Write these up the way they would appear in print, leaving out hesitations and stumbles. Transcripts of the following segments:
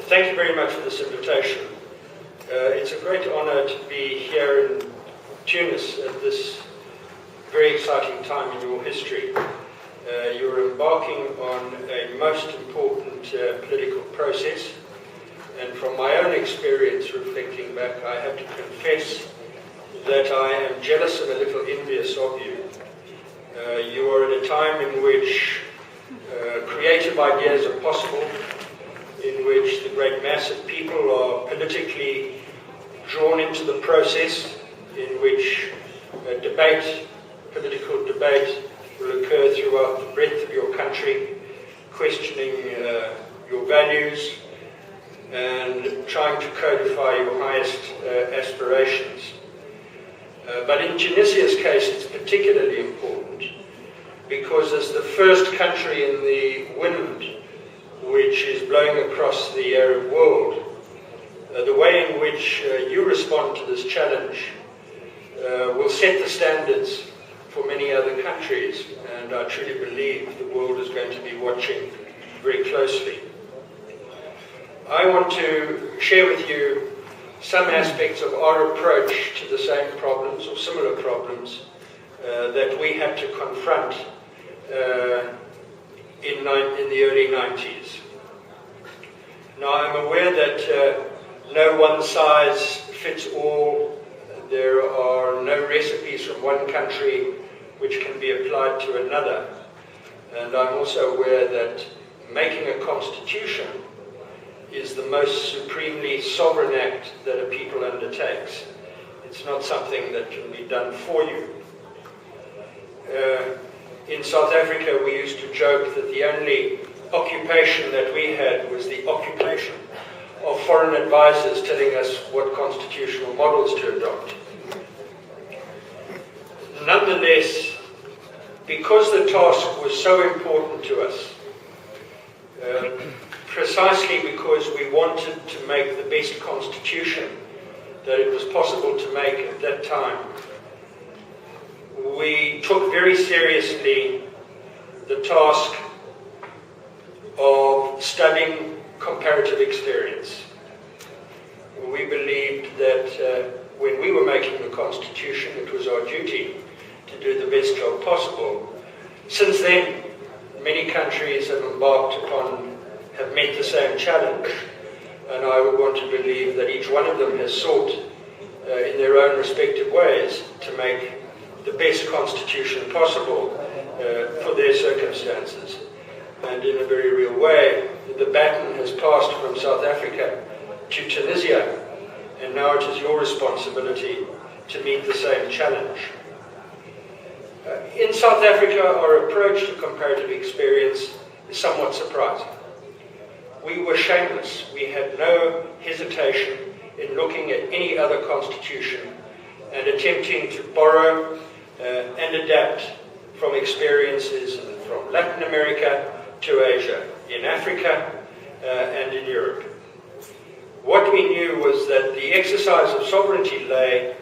Thank you very much for this invitation. It's a great honor to be here in Tunis at this very exciting time in your history. You're embarking on a most important political process, and from my own experience reflecting back, I have to confess that I am jealous and a little envious of you. You are at a time in which creative ideas are possible, in which the great mass of people are politically drawn into the process, in which political debate will occur throughout the breadth of your country, questioning your values and trying to codify your highest aspirations. But in Tunisia's case, it's particularly important because as the first country in the wind which is blowing across the Arab world, the way in which you respond to this challenge will set the standards for many other countries, and I truly believe the world is going to be watching very closely. I want to share with you some aspects of our approach to the same problems or similar problems that we had to confront in the early 90s. Now, I'm aware that no one size fits all. There are no recipes from one country which can be applied to another. And I'm also aware that making a constitution is the most supremely sovereign act that a people undertakes. It's not something that can be done for you. In South Africa, we used to joke that the only occupation that we had was the occupation of foreign advisors telling us what constitutional models to adopt. Nonetheless, because the task was so important to us, precisely because we wanted to make the best constitution that it was possible to make at that time, we took very seriously the task of studying comparative experience. We believed that when we were making the Constitution, it was our duty to do the best job possible. Since then, many countries have have met the same challenge, and I would want to believe that each one of them has sought in their own respective ways to make the best constitution possible for their circumstances. And in a very real way, the baton has passed from South Africa to Tunisia, and now it is your responsibility to meet the same challenge. In South Africa, our approach to comparative experience is somewhat surprising. We were shameless. We had no hesitation in looking at any other constitution and attempting to borrow and adapt from experiences from Latin America to Asia, in Africa and in Europe. What we knew was that the exercise of sovereignty lay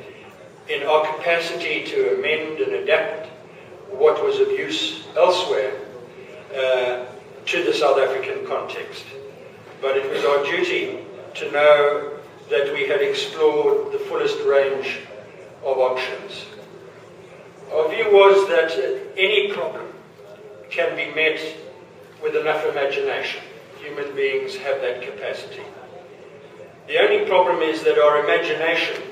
in our capacity to amend and adapt what was of use elsewhere to the South African context. But it was our duty to know that we had explored the fullest range of options. Our view was that any problem can be met with enough imagination. Human beings have that capacity. The only problem is that our imagination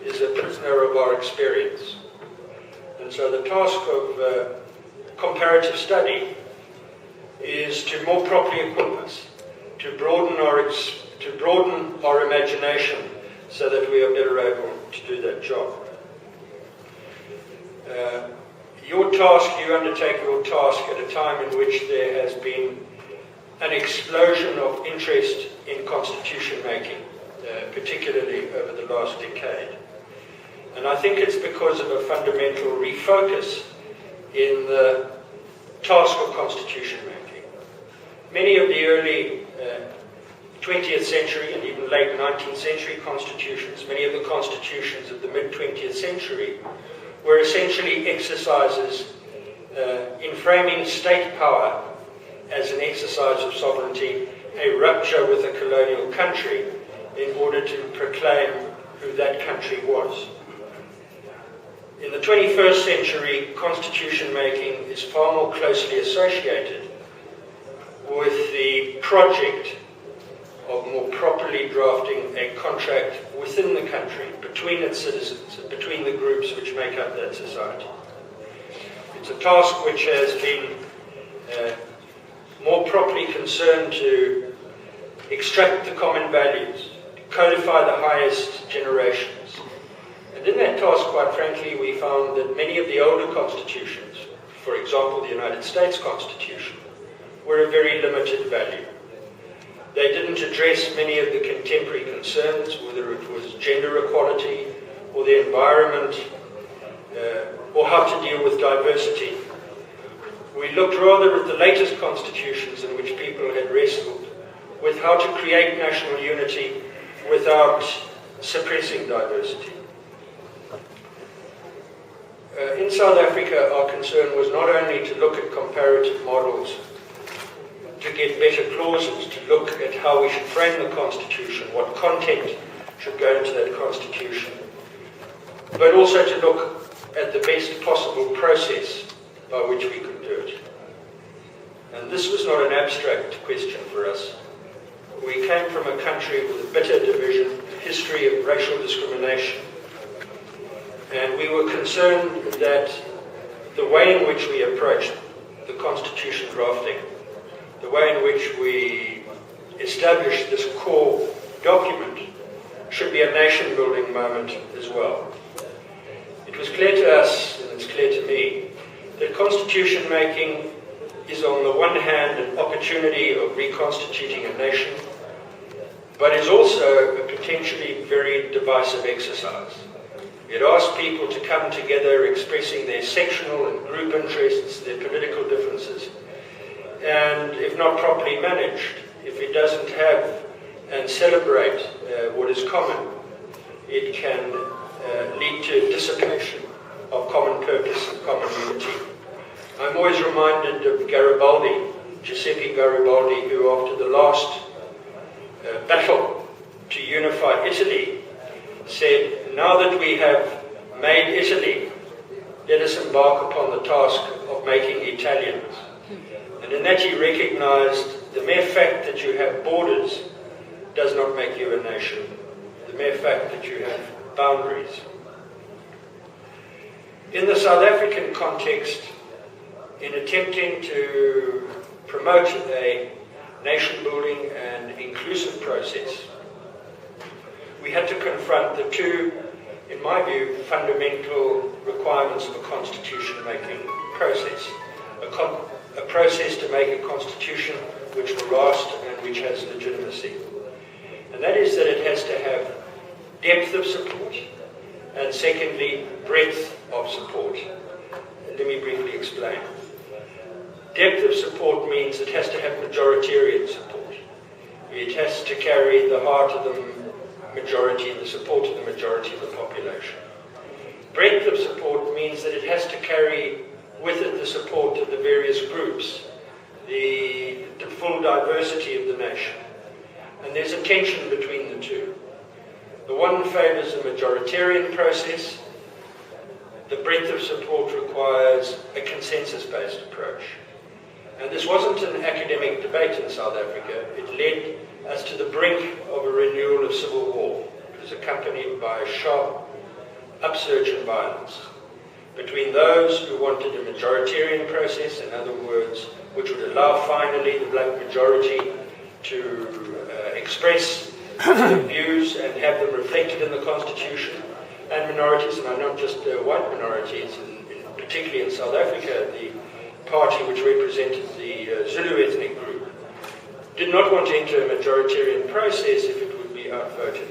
is a prisoner of our experience. And so the task of comparative study is to more properly equip us, to broaden our imagination so that we are better able to do that job. You undertake your task at a time in which there has been an explosion of interest in constitution making, particularly over the last decade. And I think it's because of a fundamental refocus in the task of constitution making. Many of the early 20th century and even late 19th century constitutions, many of the constitutions of the mid-20th century, were essentially exercises in framing state power as an exercise of sovereignty a rupture with a colonial country in order to proclaim who that country was. In the 21st century, constitution making is far more closely associated with the project of more properly drafting a contract within the country, between its citizens, and between the groups which make up that society. It's a task which has been more properly concerned to extract the common values, codify the highest generations. And in that task, quite frankly, we found that many of the older constitutions, for example, the United States Constitution, were of very limited value. They didn't address many of the contemporary concerns, whether it was gender equality or the environment, or how to deal with diversity. We looked rather at the latest constitutions in which people had wrestled with how to create national unity without suppressing diversity. In South Africa, our concern was not only to look at comparative models, to get better clauses, to look at how we should frame the Constitution, what content should go into that Constitution, but also to look at the best possible process by which we could do it. And this was not an abstract question for us. We came from a country with a bitter division, a history of racial discrimination, and we were concerned that the way in which we approached the Constitution drafting, the way in which we established this core document, should be a nation-building moment as well. It was clear to us, and it's clear to me, that constitution making is on the one hand an opportunity of reconstituting a nation, but is also a potentially very divisive exercise. It asks people to come together expressing their sectional and group interests, their political differences, and if not properly managed, if it doesn't have and celebrate what is common, it can lead to dissipation of common purpose and common unity. I'm always reminded of Garibaldi, Giuseppe Garibaldi, who after the last battle to unify Italy said, "Now that we have made Italy, let us embark upon the task of making Italians." And in that he recognized the mere fact that you have borders does not make you a nation. The mere fact that you have boundaries. In the South African context, in attempting to promote a nation-building and inclusive process, we had to confront the two, in my view, fundamental requirements of a constitution-making process. A process to make a constitution which will last and which has legitimacy. And that is that it has to have depth of support, and secondly, breadth of support. Let me briefly explain. Depth of support means it has to have majoritarian support. It has to carry the heart of the majority, the support of the majority of the population. Breadth of support means that it has to carry with it the support of the various groups, the full diversity of the nation. And there's a tension between the two. The one favors a majoritarian process. The breadth of support requires a consensus-based approach. And this wasn't an academic debate in South Africa. It led us to the brink of a renewal of civil war. It was accompanied by a sharp upsurge in violence between those who wanted a majoritarian process, in other words, which would allow finally the black majority to express their views and have them reflected in the Constitution, and minorities, and not just white minorities, particularly in South Africa, the party which represented the Zulu ethnic group, did not want to enter a majoritarian process if it would be outvoted.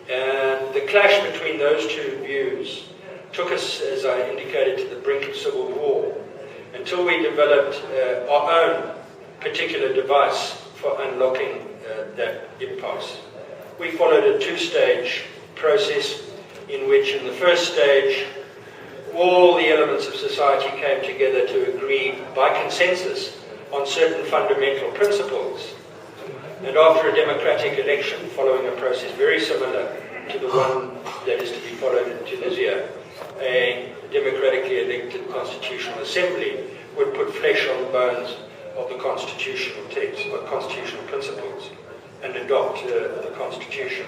And the clash between those two views took us, as I indicated, to the brink of civil war, until we developed our own particular device for unlocking that impasse. We followed a two-stage process in which, in the first stage, all the elements of society came together to agree by consensus on certain fundamental principles. And after a democratic election, following a process very similar to the one that is to be followed in Tunisia, a democratically elected constitutional assembly would put flesh on the bones of the constitutional text, or constitutional principles, and adopt the constitution.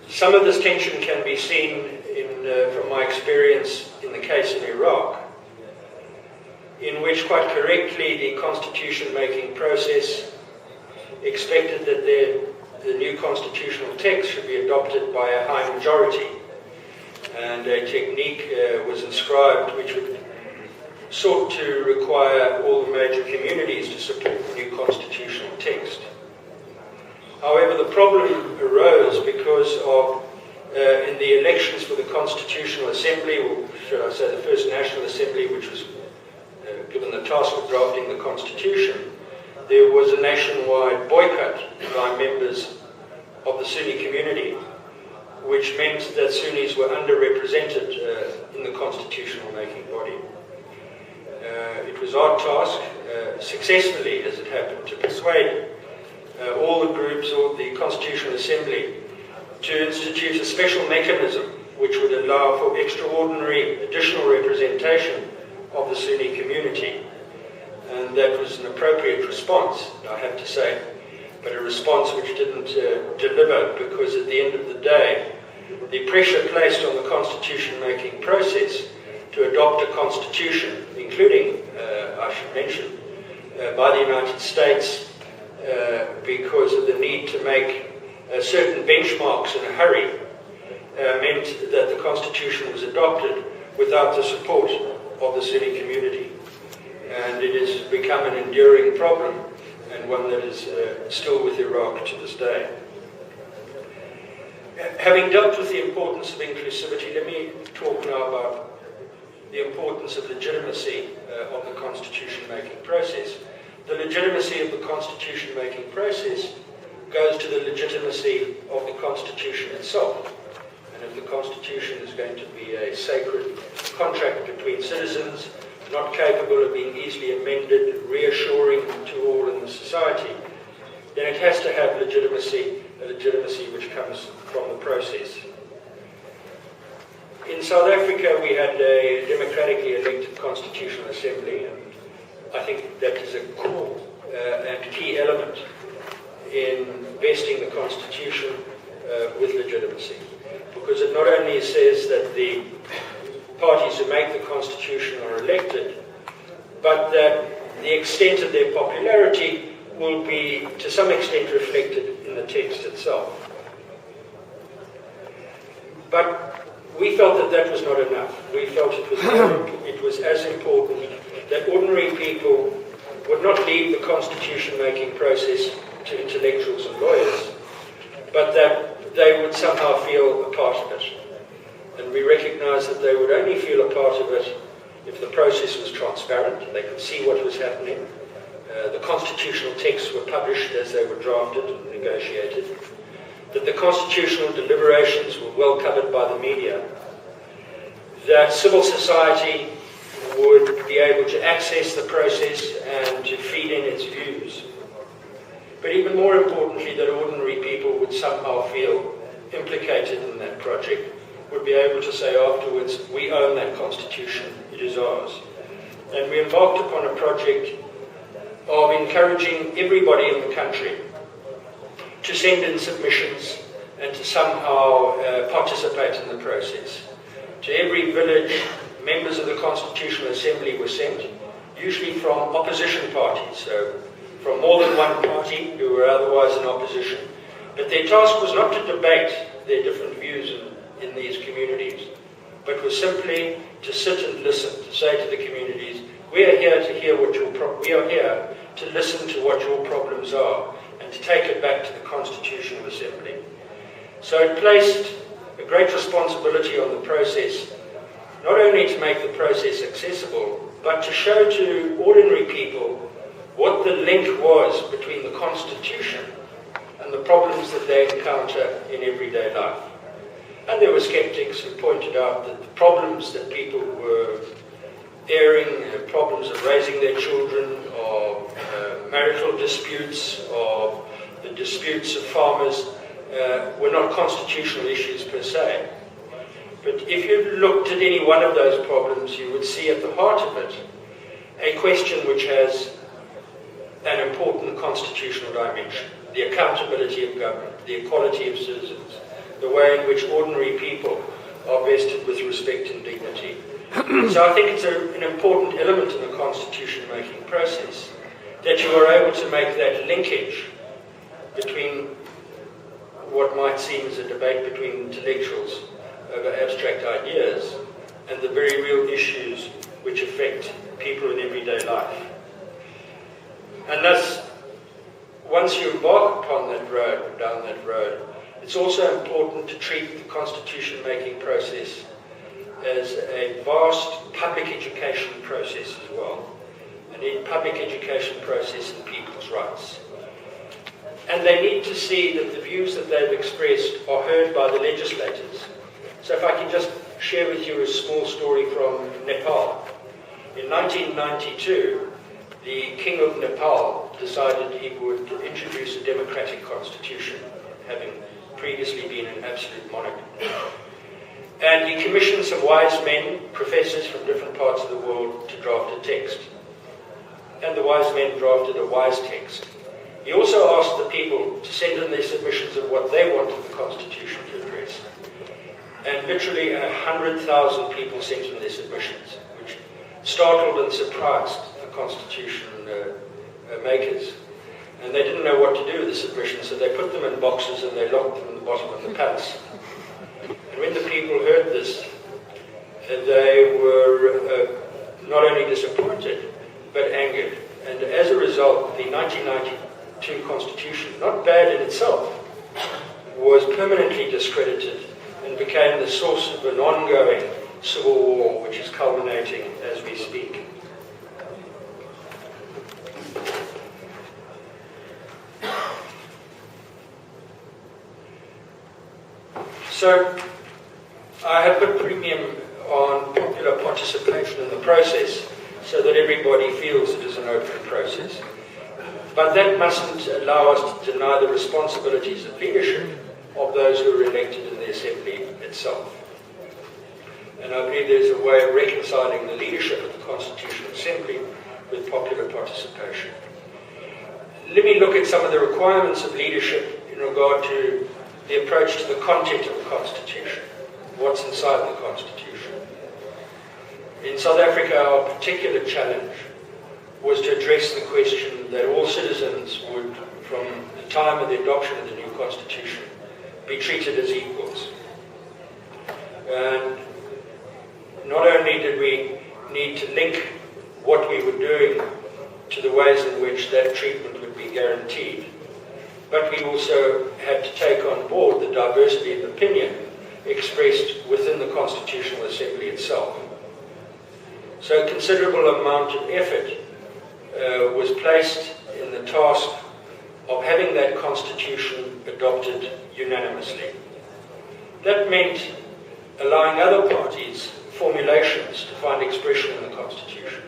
Some of this tension can be seen from my experience in the case of Iraq, in which quite correctly the constitution-making process expected that the new constitutional text should be adopted by a high majority, and a technique was inscribed which would sought to require all the major communities to support the new constitutional text. However, the problem arose because of, in the elections for the Constitutional Assembly, or should I say the First National Assembly, which was given the task of drafting the Constitution, there was a nationwide boycott by members of the Sunni community, which meant that Sunnis were underrepresented in the constitutional making body. It was our task, successfully as it happened, to persuade all the groups or the Constitutional Assembly to institute a special mechanism which would allow for extraordinary additional representation of the Sunni community. And that was an appropriate response, I have to say, but a response which didn't deliver, because at the end of the day, the pressure placed on the constitution-making process to adopt a constitution, including, I should mention, by the United States, because of the need to make certain benchmarks in a hurry, meant that the constitution was adopted without the support of the Sunni community. And it has become an enduring problem, and one that is still with Iraq to this day. Having dealt with the importance of inclusivity, let me talk now about the importance of legitimacy of the constitution-making process. The legitimacy of the constitution-making process goes to the legitimacy of the Constitution itself. And if the Constitution is going to be a sacred contract between citizens, not capable of being easily amended, reassuring to all in the society, then it has to have legitimacy, a legitimacy which comes from the process. In South Africa, we had a democratically elected Constitutional Assembly, and I think that is a core and key element in vesting the Constitution with legitimacy, because it not only says that the parties who make the Constitution are elected, but that the extent of their popularity will be to some extent reflected in the text itself. But we felt that that was not enough. We felt it was as important that ordinary people would not leave the constitution-making process to intellectuals and lawyers, but that they would somehow feel a part of it. And we recognized that they would only feel a part of it if the process was transparent, they could see what was happening, the constitutional texts were published as they were drafted and negotiated, that the constitutional deliberations were well covered by the media, that civil society would be able to access the process and to feed in its views. But even more importantly, that ordinary people would somehow feel implicated in that project, would be able to say afterwards, we own that constitution, it is ours. And we embarked upon a project of encouraging everybody in the country to send in submissions and to somehow participate in the process. To every village, members of the Constitutional Assembly were sent, usually from opposition parties, so from more than one party who were otherwise in opposition. But their task was not to debate their different views in these communities, but was simply to sit and listen, to say to the communities, we are here to hear what we are here to listen to what your problems are and to take it back to the Constitutional Assembly. So it placed a great responsibility on the process, not only to make the process accessible, but to show to ordinary people what the link was between the Constitution and the problems that they encounter in everyday life. And there were skeptics who pointed out that the problems that people were airing problems of raising their children, of marital disputes, of the disputes of farmers, were not constitutional issues per se. But if you looked at any one of those problems, you would see at the heart of it a question which has an important constitutional dimension: the accountability of government, the equality of citizens, the way in which ordinary people are vested with respect and dignity. So I think it's an important element in the constitution-making process that you are able to make that linkage between what might seem as a debate between intellectuals over abstract ideas and the very real issues which affect people in everyday life. And thus, once you embark upon that road, down that road, it's also important to treat the constitution-making process as a vast public education process as well, and public education process in people's rights. And they need to see that the views that they've expressed are heard by the legislators. So if I can just share with you a small story from Nepal. In 1992, the King of Nepal decided he would introduce a democratic constitution, having previously been an absolute monarch. And he commissioned some wise men, professors from different parts of the world, to draft a text. And the wise men drafted a wise text. He also asked the people to send in their submissions of what they wanted the Constitution to address. And literally 100,000 people sent in their submissions, which startled and surprised the Constitution makers. And they didn't know what to do with the submissions, so they put them in boxes and they locked them in the bottom of the palace. And when the people heard this, they were not only disappointed, but angered. And as a result, the 1992 Constitution, not bad in itself, was permanently discredited and became the source of an ongoing civil war, which is culminating as we speak. So, I have put premium on popular participation in the process so that everybody feels it is an open process. But that mustn't allow us to deny the responsibilities of leadership of those who are elected in the Assembly itself. And I believe there's a way of reconciling the leadership of the Constitutional Assembly with popular participation. Let me look at some of the requirements of leadership in regard to the approach to the content of the Constitution, what's inside the Constitution. In South Africa, our particular challenge was to address the question that all citizens would, from the time of the adoption of the new Constitution, be treated as equals. And not only did we need to link what we were doing to the ways in which that treatment would be guaranteed, but we also had to take on board the diversity of opinion expressed within the Constitutional Assembly itself. So a considerable amount of effort was placed in the task of having that Constitution adopted unanimously. That meant allowing other parties formulations to find expression in the Constitution,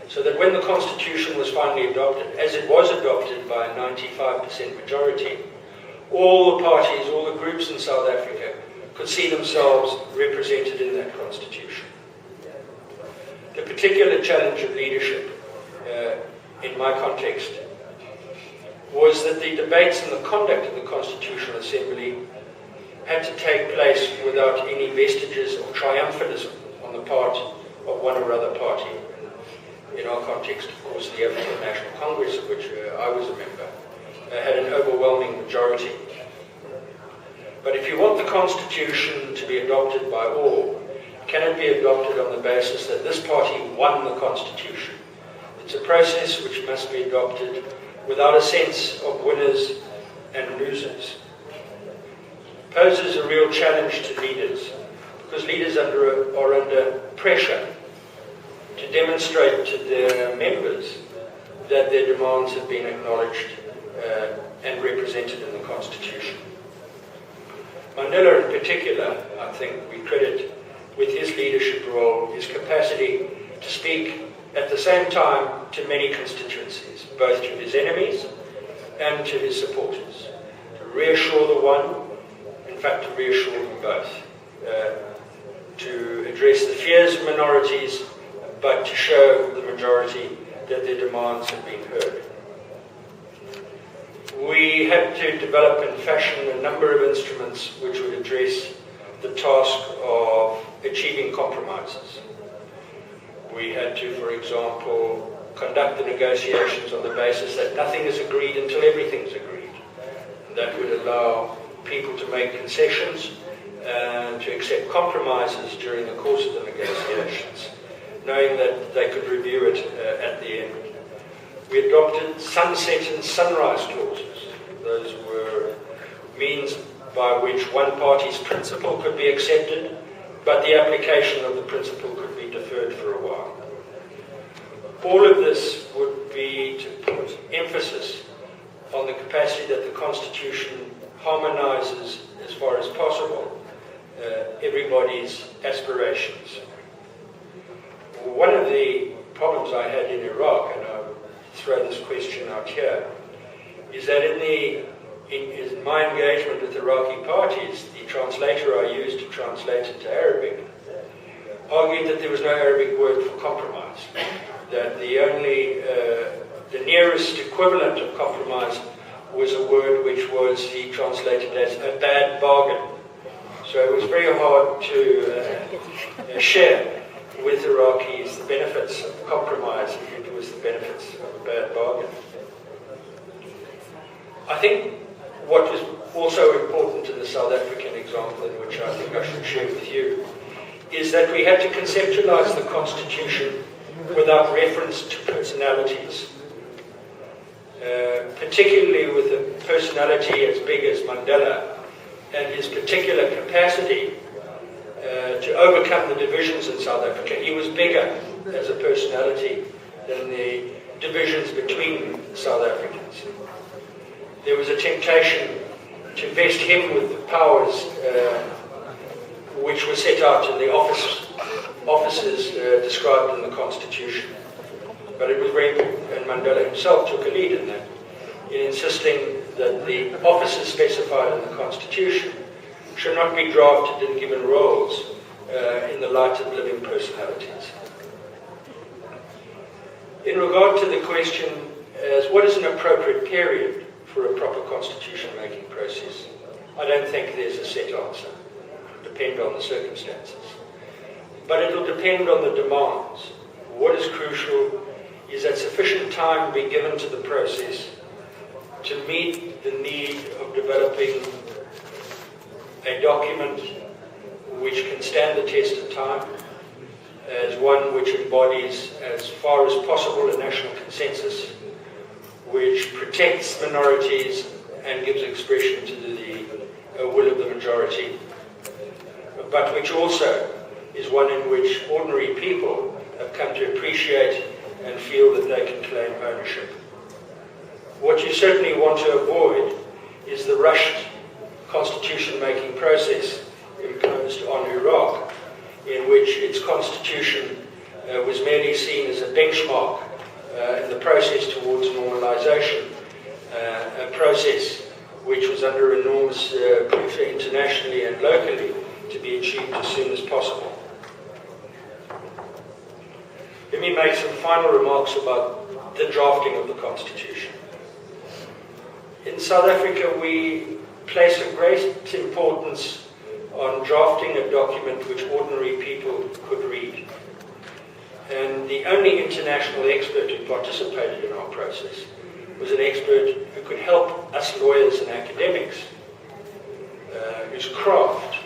so that when the Constitution was finally adopted, as it was adopted by a 95% majority, all the parties, all the groups in South Africa could see themselves represented in that Constitution. The particular challenge of leadership, in my context, was that the debates and the conduct of the Constitutional Assembly had to take place without any vestiges of triumphalism on the part of one or other party. In our context, of course, the African National Congress, of which I was a member, had an overwhelming majority. But if you want the Constitution to be adopted by all, can it be adopted on the basis that this party won the Constitution? It's a process which must be adopted without a sense of winners and losers. It poses a real challenge to leaders, because leaders are under pressure to demonstrate to their members that their demands have been acknowledged and represented in the Constitution. Mandela in particular, I think we credit with his leadership role, his capacity to speak at the same time to many constituencies, both to his enemies and to his supporters, to reassure the one, in fact to reassure them both, to address the fears of minorities, but to show the majority that their demands have been heard. We had to develop and fashion a number of instruments which would address the task of achieving compromises. We had to, for example, conduct the negotiations on the basis that nothing is agreed until everything is agreed. And that would allow people to make concessions and to accept compromises during the course of the negotiations, knowing that they could review it at the end. We adopted sunset and sunrise clauses. Those were means by which one party's principle could be accepted, but the application of the principle could be deferred for a while. All of this would be to put emphasis on the capacity that the Constitution harmonizes, as far as possible, everybody's aspirations. One of the problems I had in Iraq, and I'll throw this question out here, is that in my engagement with Iraqi parties, the translator I used to translate into Arabic argued that there was no Arabic word for compromise, that the nearest equivalent of compromise was a word which he translated as a bad bargain. So it was very hard to share with Iraqis the benefits of compromise if it was the benefits of a bad bargain. I think what was also important in the South African example, in which I think I should share with you, is that we had to conceptualize the Constitution without reference to personalities, particularly with a personality as big as Mandela and his particular capacity to overcome the divisions in South Africa. He was bigger as a personality than the divisions between South Africans. There was a temptation to vest him with the powers which were set out in the offices described in the Constitution. But it was very important, and Mandela himself took a lead in that, in insisting that the offices specified in the Constitution should not be drafted and given roles in the light of living personalities. In regard to the question as what is an appropriate period for a proper constitution-making process, I don't think there's a set answer. It'll depend on the circumstances. But it'll depend on the demands. What is crucial is that sufficient time be given to the process to meet the need of developing a document which can stand the test of time, as one which embodies as far as possible a national consensus, which protects minorities and gives expression to the will of the majority, but which also is one in which ordinary people have come to appreciate and feel that they can claim ownership. What you certainly want to avoid is the rushed constitution-making process imposed on Iraq, in which its constitution was merely seen as a benchmark in the process towards normalization, a process which was under enormous pressure internationally and locally to be achieved as soon as possible. Let me make some final remarks about the drafting of the Constitution. In South Africa, we place a great importance on drafting a document which ordinary people could read. And the only international expert who participated in our process was an expert who could help us lawyers and academics, whose craft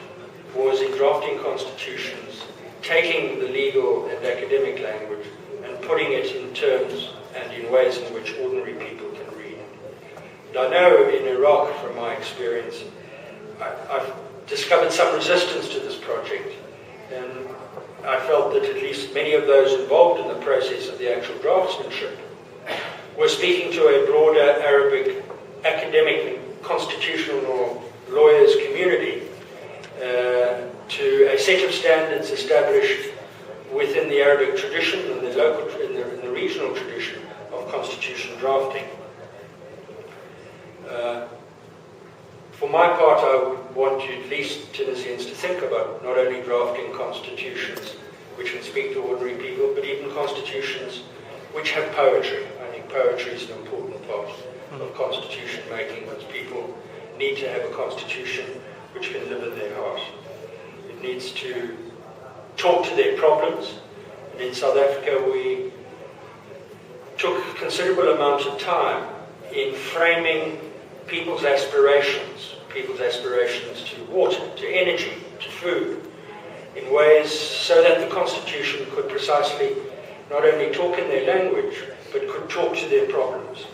was in drafting constitutions, taking the legal and academic language and putting it in terms and in ways in which ordinary people can read. And I know in Iraq, from my experience, I've discovered some resistance to this project, and I felt that at least many of those involved in the process of the actual draftsmanship were speaking to a broader Arabic academic and constitutional lawyers community, to a set of standards established within the Arabic tradition and the local, in the regional tradition of constitution drafting. For my part, I would want at least Tunisians to think about not only drafting constitutions which can speak to ordinary people, but even constitutions which have poetry. I think poetry is an important part of constitution making, because people need to have a constitution which can live in their heart. It needs to talk to their problems. And in South Africa, we took a considerable amount of time in framing people's aspirations to water, to energy, to food, in ways so that the Constitution could precisely not only talk in their language, but could talk to their problems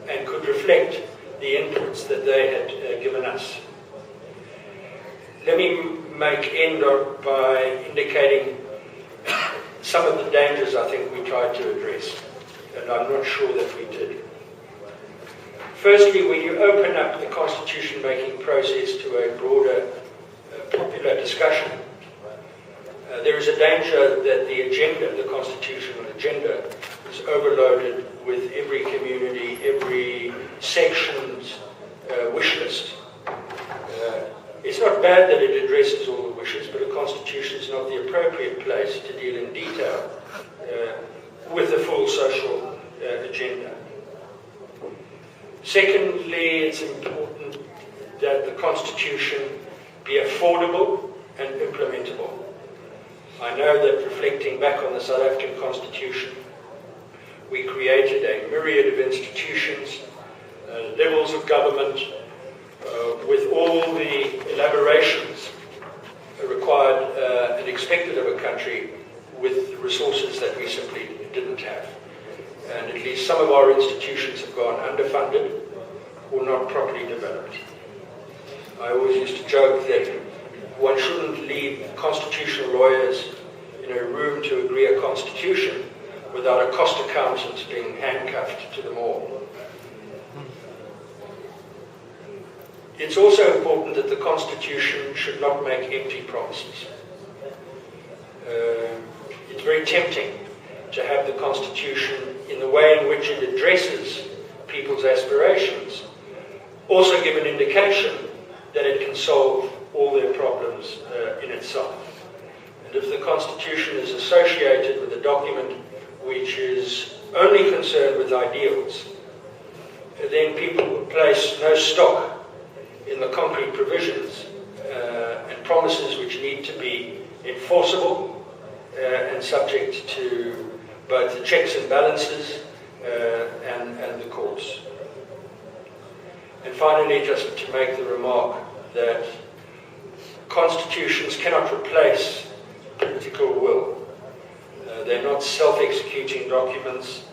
and could reflect the inputs that they had given us. Let me make end by indicating some of the dangers I think we tried to address, and I'm not sure that we did. Firstly, when you open up the constitution-making process to a broader popular discussion, there is a danger that the agenda, the constitutional agenda, is overloaded with every community, every section's wish list. It's not bad that it addresses all the wishes, but a constitution is not the appropriate place to deal in detail with the full social agenda. Secondly, it's important that the Constitution be affordable and implementable. I know that reflecting back on the South African Constitution, we created a myriad of institutions, levels of government, with all the elaborations required and expected of a country with resources that we simply didn't have. And at least some of our institutions have gone underfunded or not properly developed. I always used to joke that one shouldn't leave constitutional lawyers in a room to agree a constitution without a cost accountant being handcuffed to them all. It's also important that the Constitution should not make empty promises. It's very tempting to have the Constitution, in the way in which it addresses people's aspirations, also give an indication that it can solve all their problems in itself. And if the Constitution is associated with a document which is only concerned with ideals, then people will place no stock in the concrete provisions and promises which need to be enforceable and subject to both the checks and balances and the courts. And finally, just to make the remark that constitutions cannot replace political will. They're not self-executing documents.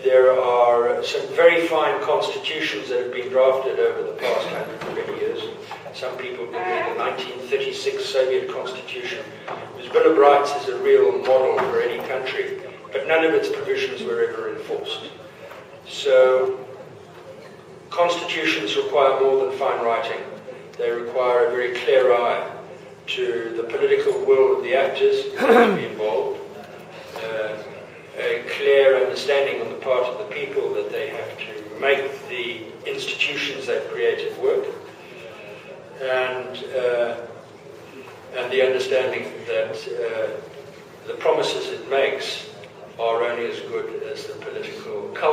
There are some very fine constitutions that have been drafted over the past 120 years. Some people believe the 1936 Soviet Constitution, whose Bill of Rights is a real model for any country, but none of its provisions were ever enforced. So constitutions require more than fine writing. They require a very clear eye to the political will of the actors who have to be involved, a clear understanding on the part of the people that they have to make the institutions they've created work, and the understanding that the promises it makes are only as good as the political culture